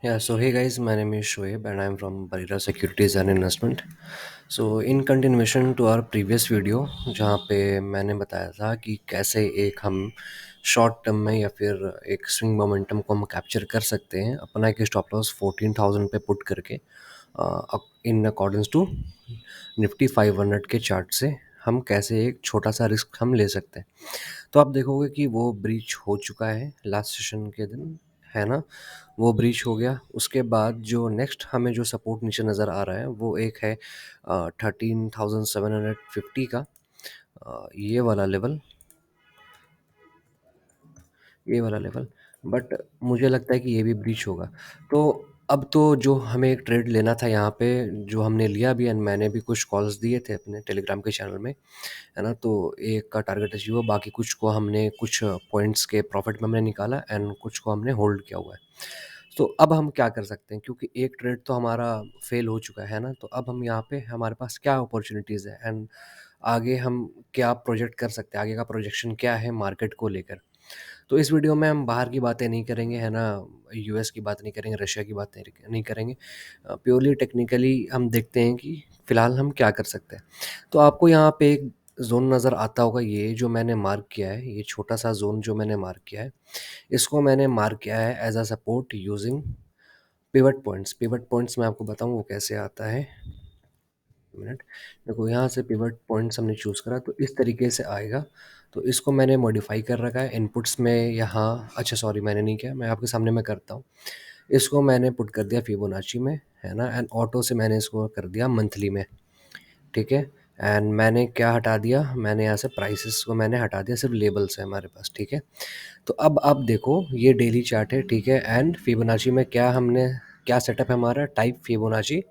Yeah, so hey guys, my name is Shoaib and I'm from Barira Securities and Investment. So in continuation to our previous video जहाँ पे मैंने बताया था कि कैसे एक हम शॉर्ट टर्म में या फिर एक स्विंग मोमेंटम को हम कैप्चर कर सकते हैं अपना एक स्टॉप लॉस 14,000 पे पुट करके इन अकॉर्डेंस टू निफ्टी 500 के चार्ट से हम कैसे एक छोटा सा रिस्क हम ले सकते हैं। तो आप देखोगे कि वो ब्रीच हो चुका है लास्ट सेशन के दिन, है ना? वो ब्रीच हो गया। उसके बाद जो नेक्स्ट हमें जो सपोर्ट नीचे नज़र आ रहा है वो एक है 13,750 का, ये वाला लेवल। बट मुझे लगता है कि ये भी ब्रीच होगा। तो अब तो जो हमें एक ट्रेड लेना था यहाँ पे, जो हमने लिया भी एंड मैंने भी कुछ कॉल्स दिए थे अपने टेलीग्राम के चैनल में, है ना? तो एक का टारगेट अचीव हुआ, बाकी कुछ को हमने कुछ पॉइंट्स के प्रॉफिट में हमने निकाला एंड कुछ को हमने होल्ड किया हुआ है। तो अब हम क्या कर सकते हैं, क्योंकि एक ट्रेड तो हमारा फेल हो चुका है ना, तो अब हम यहाँ पे हमारे पास क्या अपॉर्चुनिटीज़ है एंड आगे हम क्या प्रोजेक्ट कर सकते हैं, आगे का प्रोजेक्शन क्या है मार्केट को लेकर। तो इस वीडियो में हम बाहर की बातें नहीं करेंगे, है ना? यूएस की बात नहीं करेंगे, रशिया की बात नहीं करेंगे। प्योरली टेक्निकली हम देखते हैं कि फ़िलहाल हम क्या कर सकते हैं। तो आपको यहाँ पे एक ज़ोन नज़र आता होगा, ये जो मैंने मार्क किया है, ये छोटा-सा ज़ोन जो मैंने मार्क किया है, इसको मैंने मार्क किया है as a support using pivot points. Pivot points मैं आपको बताऊँ वो कैसे आता है। मिनट, देखो यहाँ से पिवट पॉइंट्स हमने चूज़ करा तो इस तरीके से आएगा। तो इसको मैंने मॉडिफाई कर रखा है इनपुट्स में यहाँ। अच्छा सॉरी, मैंने नहीं किया, मैं आपके सामने मैं करता हूँ। इसको मैंने पुट कर दिया फिबोनाची में, है ना? एंड ऑटो से मैंने इसको कर दिया मंथली में, ठीक है? एंड मैंने क्या हटा दिया, मैंने यहाँ से प्राइसेस को मैंने हटा दिया, सिर्फ लेबल्स है हमारे पास, ठीक है? तो अब आप देखो ये डेली चार्ट है, ठीक है? एंड फिबोनाची में क्या सेटअप है हमारा, type Fibonacci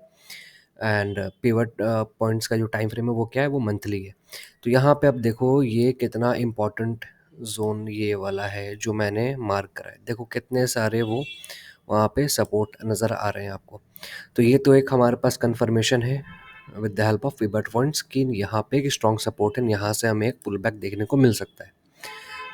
and pivot points का जो टाइम फ्रेम है वो क्या है, वो मंथली है। तो यहाँ पे अब देखो ये कितना इम्पोर्टेंट जोन ये वाला है जो मैंने मार्क करा है। देखो कितने सारे वो वहाँ पे सपोर्ट नज़र आ रहे हैं आपको। तो ये तो एक हमारे पास कंफर्मेशन है with the help of pivot points कि यहाँ पे एक स्ट्रॉन्ग सपोर्ट है, यहाँ से हमें एक पुल बैक देखने को मिल सकता है।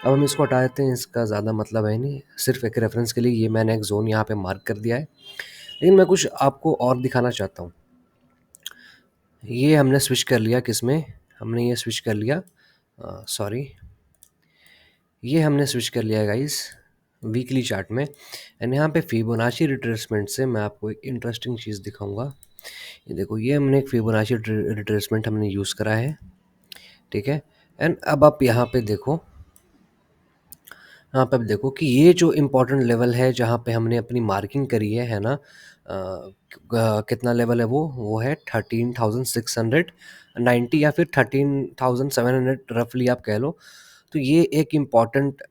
अब हम इसको हटा देते हैं, इसका ज़्यादा मतलब है नहीं, सिर्फ एक रेफरेंस के लिए ये मैंने एक जोन यहाँ पे मार्क कर दिया है। लेकिन मैं कुछ आपको और दिखाना चाहता हूँ। ये हमने स्विच कर लिया किसमें, हमने ये स्विच कर लिया, सॉरी, ये हमने स्विच कर लिया गाइस वीकली चार्ट में। एंड यहाँ पे फिबोनाची रिट्रेसमेंट से मैं आपको एक इंटरेस्टिंग चीज़ दिखाऊंगा। ये देखो, ये हमने एक फिबोनाची रिट्रेसमेंट हमने यूज़ करा है, ठीक है? एंड अब आप यहाँ पे देखो, यहाँ पे अब देखो कि ये जो इम्पोर्टेंट लेवल है जहाँ पे हमने अपनी मार्किंग करी है ना? कितना लेवल है वो है 13,690 या फिर 13,700 रफली आप कह लो। तो ये एक इम्पॉर्टेंट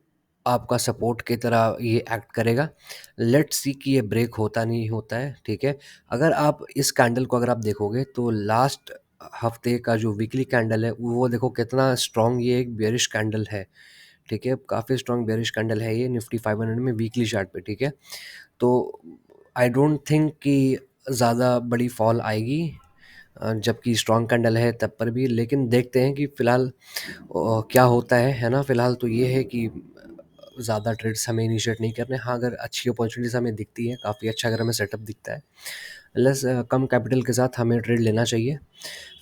आपका सपोर्ट की तरह ये एक्ट करेगा। लेट्स सी कि ये ब्रेक होता नहीं होता है, ठीक है? अगर आप इस कैंडल को अगर आप देखोगे तो लास्ट हफ्ते का जो वीकली कैंडल है वो देखो कितना स्ट्रॉन्ग, ये एक बेयरिश कैंडल है, ठीक है? काफ़ी स्ट्रॉन्ग बेयरिश कैंडल है ये निफ्टी 500 में वीकली चार्ट पे, ठीक है? तो आई डोंट थिंक कि ज़्यादा बड़ी फॉल आएगी, जबकि स्ट्रॉन्ग कैंडल है तब पर भी। लेकिन देखते हैं कि फ़िलहाल क्या होता है ना? फ़िलहाल तो ये है कि ज़्यादा ट्रेड्स हमें इनिशिएट नहीं करने। हाँ, अगर अच्छी अपॉर्चुनिटीज़ हमें दिखती है, काफ़ी अच्छा अगर हमें सेटअप दिखता है, लेस कम कैपिटल के साथ हमें ट्रेड लेना चाहिए।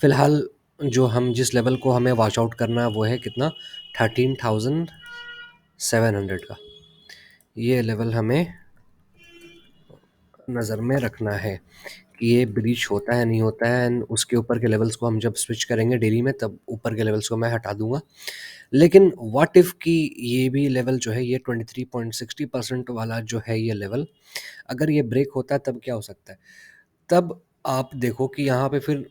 फ़िलहाल जो हम जिस लेवल को हमें वॉच आउट करना है वो है कितना, 13,700 का। ये लेवल हमें नज़र में रखना है कि ये ब्रीच होता है नहीं होता है, एंड उसके ऊपर के लेवल्स को हम जब स्विच करेंगे डेली में तब ऊपर के लेवल्स को मैं हटा दूंगा। लेकिन व्हाट इफ़ कि ये भी लेवल जो है, ये 23.60% वाला जो है ये लेवल, अगर ये ब्रेक होता है तब क्या हो सकता है? तब आप देखो कि यहाँ पे फिर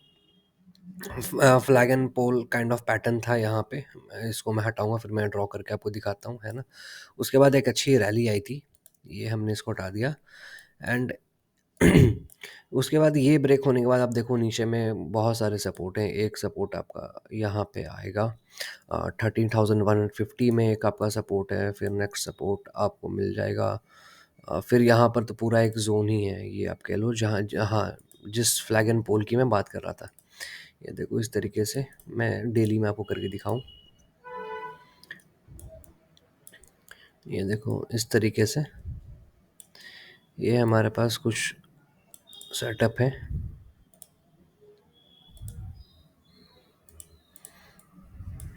flag and pole kind of pattern था यहाँ पे। इसको मैं हटाऊंगा, फिर मैं ड्रॉ करके आपको दिखाता हूँ, है ना? उसके बाद एक अच्छी रैली आई थी, ये हमने इसको हटा दिया। एंड उसके बाद ये ब्रेक होने के बाद आप देखो नीचे में बहुत सारे सपोर्ट हैं। एक सपोर्ट आपका यहाँ पे आएगा 13,150 में, एक आपका सपोर्ट है। फिर नेक्स्ट सपोर्ट आपको मिल जाएगा, फिर यहाँ पर तो पूरा एक जोन ही है, ये आप कह लो, जहाँ जहाँ जिस फ्लैग एंड पोल की मैं बात कर रहा था। ये देखो इस तरीके से, मैं डेली में आपको करके दिखाऊं, ये देखो इस तरीके से ये हमारे पास कुछ सेटअप है।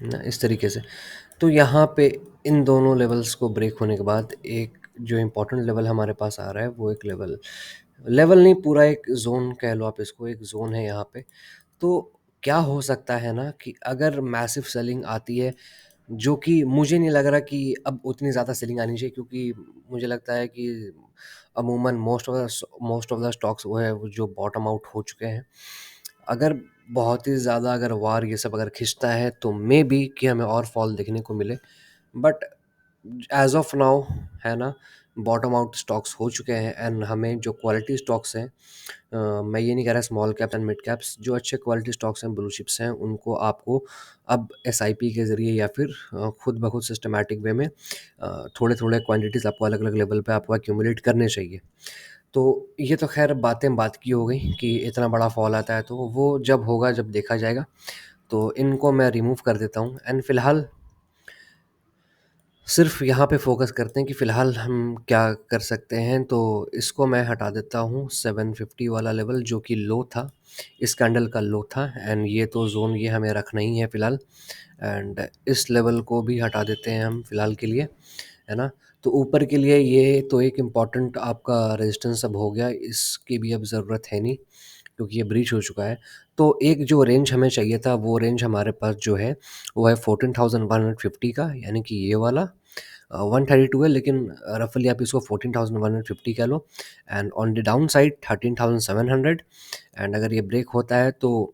ना इस तरीके से। तो यहाँ पे इन दोनों लेवल्स को ब्रेक होने के बाद एक जो इम्पोर्टेंट लेवल हमारे पास आ रहा है वो एक लेवल, लेवल नहीं पूरा एक ज़ोन कह लो आप इसको, एक ज़ोन है यहाँ पे। तो क्या हो सकता है ना कि अगर मैसिव सेलिंग आती है, जो कि मुझे नहीं लग रहा कि अब उतनी ज़्यादा सेलिंग आनी चाहिए, क्योंकि मुझे लगता है कि अमूमन मोस्ट ऑफ द स्टॉक्स वो है वो जो बॉटम आउट हो चुके हैं। अगर बहुत ही ज़्यादा अगर वार ये सब अगर खिंचता है तो मे बी कि हमें और फॉल देखने को मिले, बट एज ऑफ नाउ है ना, बॉटम आउट स्टॉक्स हो चुके हैं। एंड हमें जो क्वालिटी स्टॉक्स हैं, मैं ये नहीं कह रहा small cap and mid caps, जो अच्छे क्वालिटी स्टॉक्स हैं, ब्लू चिप्स हैं, उनको आपको अब एसआईपी के ज़रिए या फिर खुद ब खुद सिस्टमैटिक वे में थोड़े थोड़े क्वांटिटीज़ आपको अलग अलग लेवल पे आपको एक्यूमुलेट करने चाहिए। तो ये तो खैर बातें बात की हो गई कि इतना बड़ा फॉल आता है, तो वो जब होगा जब देखा जाएगा। तो इनको मैं रिमूव कर देता हूँ एंड फिलहाल सिर्फ यहाँ पे फोकस करते हैं कि फ़िलहाल हम क्या कर सकते हैं। तो इसको मैं हटा देता हूँ 750 वाला लेवल जो कि लो था, इस कैंडल का लो था। एंड ये तो जोन ये हमें रखना ही है फ़िलहाल। एंड इस लेवल को भी हटा देते हैं हम फ़िलहाल के लिए, है ना। तो ऊपर के लिए ये तो एक इम्पॉर्टेंट आपका रेजिस्टेंस अब हो गया, इसकी भी अब ज़रूरत है नहीं क्योंकि ये ब्रीच हो चुका है। तो एक जो रेंज हमें चाहिए था वो रेंज हमारे पास जो है वो है 14,150 का, यानी कि ये वाला 132 है, लेकिन रफली आप इसको 14,150 कह लो। And on the down side 13,700। And अगर ये ब्रेक होता है तो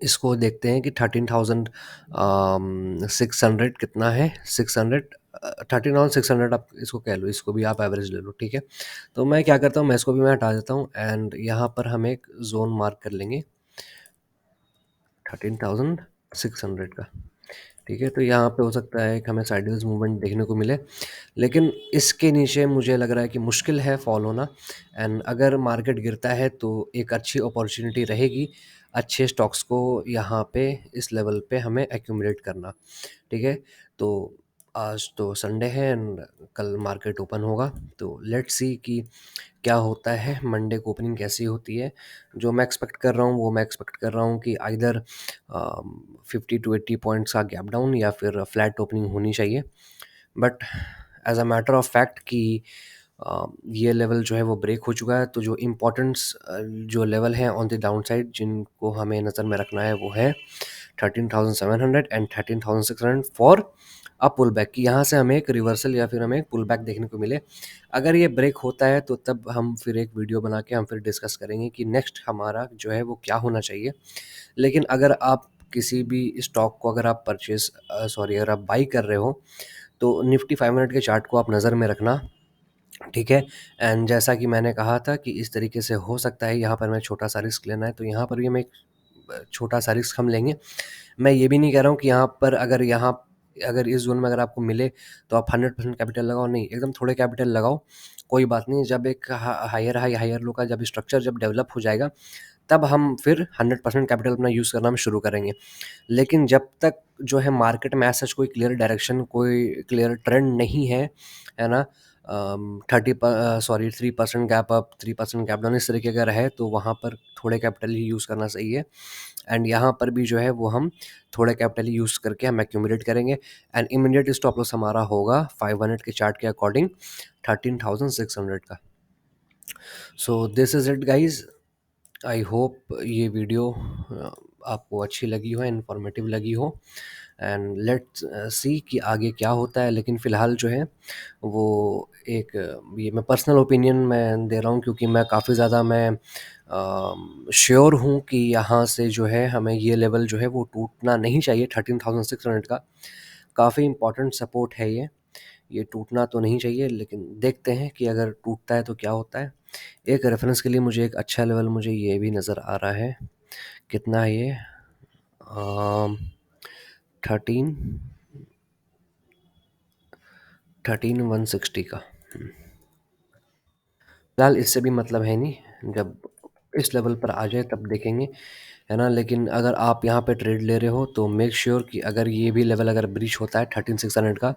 इसको देखते हैं कि 13,600 कितना है, 600, 13,600 आप इसको कह लो, इसको भी आप एवरेज ले लो, ठीक है। तो मैं क्या करता हूँ, मैं इसको भी मैं हटा देता हूँ एंड यहाँ पर हम एक जोन मार्क कर लेंगे 13,600 का, ठीक है। तो यहाँ पे हो सकता है कि हमें साइडवेज मूवमेंट देखने को मिले, लेकिन इसके नीचे मुझे लग रहा है कि मुश्किल है फॉल होना। एंड अगर मार्केट गिरता है तो एक अच्छी अपॉर्चुनिटी रहेगी अच्छे स्टॉक्स को यहाँ पे इस लेवल पे हमें एक्यूमुलेट करना, ठीक है। तो आज तो संडे है एंड कल मार्केट ओपन होगा, तो लेट्स सी कि क्या होता है, मंडे को ओपनिंग कैसी होती है। जो मैं एक्सपेक्ट कर रहा हूँ वो मैं एक्सपेक्ट कर रहा हूँ कि आइदर 50 to 80 पॉइंट्स का गैप डाउन या फिर फ्लैट ओपनिंग होनी चाहिए। But as a matter of fact कि ये लेवल जो है वो ब्रेक हो चुका है, तो जो इम्पोर्टेंट्स जो लेवल हैं ऑन द डाउन साइड जिनको हमें नज़र में रखना है वो है 13,700 and 13,600 for a pull back, कि यहाँ से हमें एक रिवर्सल या फिर हमें एक पुल बैक देखने को मिले। अगर ये ब्रेक होता है तो तब हम फिर एक वीडियो बना के हम फिर डिस्कस करेंगे कि नेक्स्ट हमारा जो है वो क्या होना चाहिए। लेकिन अगर आप किसी भी स्टॉक को अगर आप परचेज सॉरी अगर आप बाई कर रहे हो तो निफ्टी 500 के चार्ट को आप नज़र में रखना, ठीक है। एंड जैसा कि मैंने कहा था कि इस तरीके से हो सकता है यहाँ पर हमें छोटा सा रिस्क लेना है, तो यहाँ पर भी हम एक छोटा सा रिस्क हम लेंगे। मैं ये भी नहीं कह रहा हूँ कि यहाँ पर अगर इस ज़ोन में अगर आपको मिले तो आप 100% कैपिटल लगाओ, नहीं, एकदम थोड़े कैपिटल लगाओ, कोई बात नहीं। जब एक हायर हाई हायर लो का जब स्ट्रक्चर जब डेवलप हो जाएगा तब हम फिर 100% कैपिटल अपना यूज़ करना हम शुरू करेंगे। लेकिन जब तक जो है मार्केट में ऐसा कोई क्लियर डायरेक्शन, कोई क्लियर ट्रेंड नहीं है ना, 3% गैप अप, 3% गैप डाउन, इस तरीके का रहे तो वहाँ पर थोड़े कैपिटल ही यूज़ करना सही है। एंड यहाँ पर भी जो है वो हम थोड़े कैपिटल ही यूज़ करके हम एक्यूमुलेट करेंगे। एंड इमीडिएट स्टॉप लॉस हमारा होगा 500 के चार्ट के अकॉर्डिंग 13,600 का। So this is it guys. I hope ये वीडियो आपको अच्छी लगी हो, इन्फॉर्मेटिव लगी हो। एंड लेट्स सी कि आगे क्या होता है। लेकिन फ़िलहाल जो है वो एक ये मैं पर्सनल ओपिनियन मैं दे रहा हूँ, क्योंकि मैं काफ़ी ज़्यादा मैं श्योर हूँ कि यहाँ से जो है हमें ये लेवल जो है वो टूटना नहीं चाहिए 13,600 का। काफ़ी इम्पोर्टेंट सपोर्ट है ये टूटना तो नहीं चाहिए, लेकिन देखते हैं कि अगर टूटता है तो क्या होता है। एक रेफरेंस के लिए मुझे एक अच्छा लेवल मुझे ये भी नज़र आ रहा है, कितना है ये, 13 13,160 का। फिलहाल इससे भी मतलब है नहीं, जब इस लेवल पर आ जाए तब देखेंगे, है ना? लेकिन अगर आप यहाँ पे ट्रेड ले रहे हो तो मेक श्योर कि अगर ये भी लेवल अगर ब्रीच होता है 13600 का,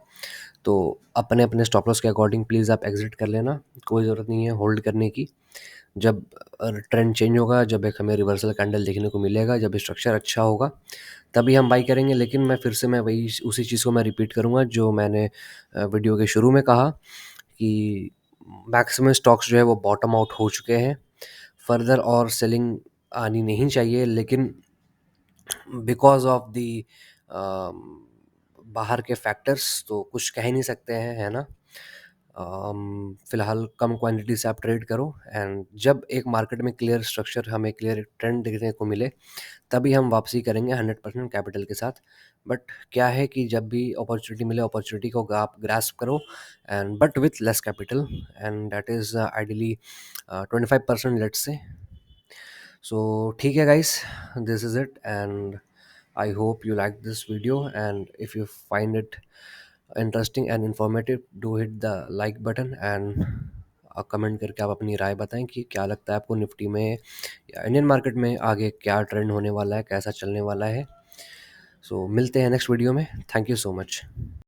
तो अपने-अपने स्टॉप लॉस के अकॉर्डिंग प्लीज़ आप एग्ज़िट कर लेना। कोई ज़रूरत नहीं है होल्ड करने की। जब ट्रेंड चेंज होगा, जब एक हमें रिवर्सल कैंडल देखने को मिलेगा, जब स्ट्रक्चर अच्छा होगा, तभी हम बाई करेंगे। लेकिन मैं फिर से मैं वही उसी चीज़ को मैं रिपीट करूँगा जो मैंने वीडियो के शुरू में कहा कि मैक्सिमम स्टॉक्स जो है वो बॉटम आउट हो चुके हैं। फर्दर और सेलिंग आनी नहीं चाहिए, लेकिन बिकॉज़ ऑफ दी बाहर के फैक्टर्स तो कुछ कह ही नहीं सकते हैं, है ना? फ़िलहाल कम क्वांटिटी से आप ट्रेड करो, एंड जब एक मार्केट में क्लियर स्ट्रक्चर, हमें क्लियर ट्रेंड देखने को मिले, तभी हम वापसी करेंगे 100% कैपिटल के साथ। बट क्या है कि जब भी अपॉर्चुनिटी मिले, अपॉर्चुनिटी को आप ग्रास्प करो, and but with less capital, and that is ideally 25% let's say. So ठीक है guys, this is it, and I hope you liked this video, and if you find it interesting and informative, do hit the like button, and comment करके आप अपनी राय बताएं कि क्या लगता है आपको निफ्टी में या इंडियन मार्केट में आगे क्या ट्रेंड होने वाला है, कैसा चलने वाला है। सो मिलते हैं नेक्स्ट वीडियो में। Thank you so much.